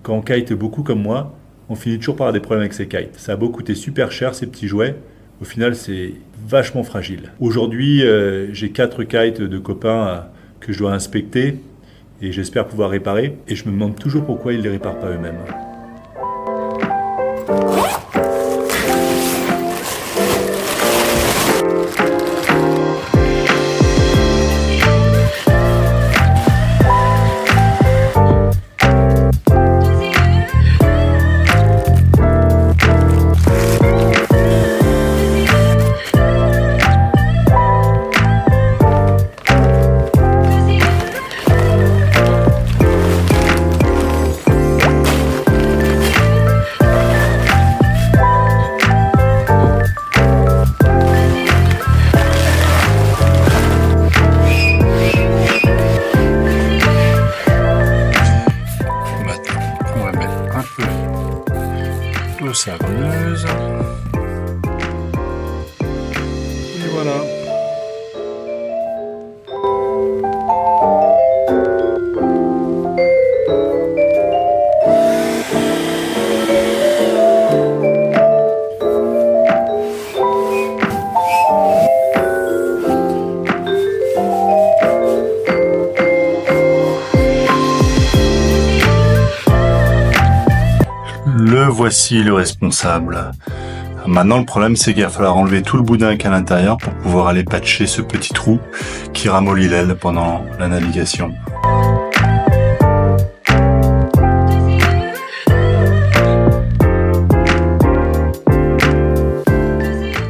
Quand on kite beaucoup comme moi, on finit toujours par avoir des problèmes avec ces kites. Ça a beau coûter super cher ces petits jouets, au final c'est vachement fragile. Aujourd'hui, j'ai 4 kites de copains que je dois inspecter et j'espère pouvoir réparer. Et je me demande toujours pourquoi ils ne les réparent pas eux-mêmes. D'eau savonneuse. Et voilà. Le voici le responsable. Maintenant le problème c'est qu'il va falloir enlever tout le boudin qu'il y a à l'intérieur pour pouvoir aller patcher ce petit trou qui ramollit l'aile pendant la navigation.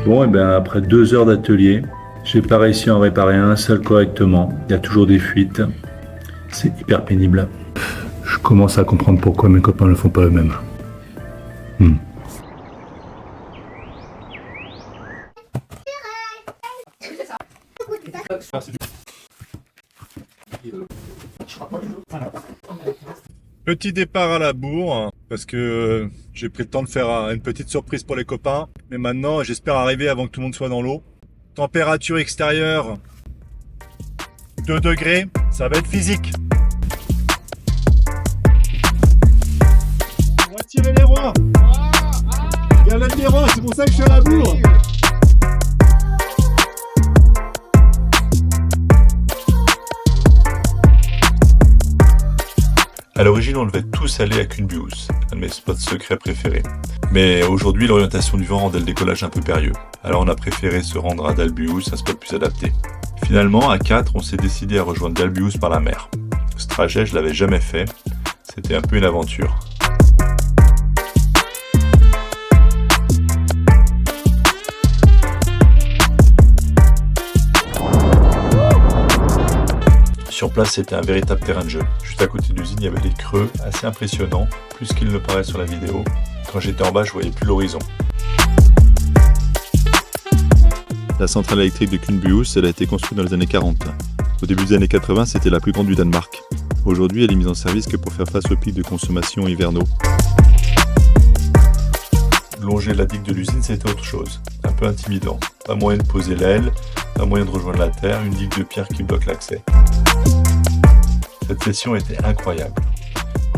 Bon, et bien après 2 heures d'atelier, j'ai pas réussi à en réparer un seul correctement. Il y a toujours des fuites. C'est hyper pénible. Je commence à comprendre pourquoi mes copains ne le font pas eux-mêmes. Petit départ à la bourre, parce que j'ai pris le temps de faire une petite surprise pour les copains. Mais maintenant, j'espère arriver avant que tout le monde soit dans l'eau. Température extérieure, 2 degrés, ça va être physique. On va tirer les rois. Galette des rois, c'est pour ça que je suis à la bourre. À l'origine, on devait tous aller à Cunbius, un de mes spots secrets préférés. Mais aujourd'hui, l'orientation du vent rendait le décollage un peu périlleux. Alors on a préféré se rendre à Dalbius, un spot plus adapté. Finalement, à 4, on s'est décidé à rejoindre Dalbius par la mer. Ce trajet, je l'avais jamais fait. C'était un peu une aventure. Sur place, c'était un véritable terrain de jeu. Juste à côté de l'usine, il y avait des creux assez impressionnants, plus qu'il ne paraît sur la vidéo. Quand j'étais en bas, je voyais plus l'horizon. La centrale électrique de Cunbius, elle a été construite dans les années 40. Au début des années 80, c'était la plus grande du Danemark. Aujourd'hui, elle est mise en service que pour faire face aux pics de consommation hivernaux. Longer la digue de l'usine, c'était autre chose. Un peu intimidant. Pas moyen de poser l'aile, pas moyen de rejoindre la terre, une digue de pierre qui bloque l'accès. Cette session était incroyable.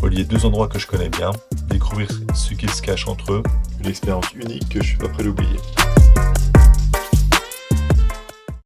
Relier 2 endroits que je connais bien, découvrir ce qu'ils se cachent entre eux, une expérience unique que je suis pas prêt d'oublier.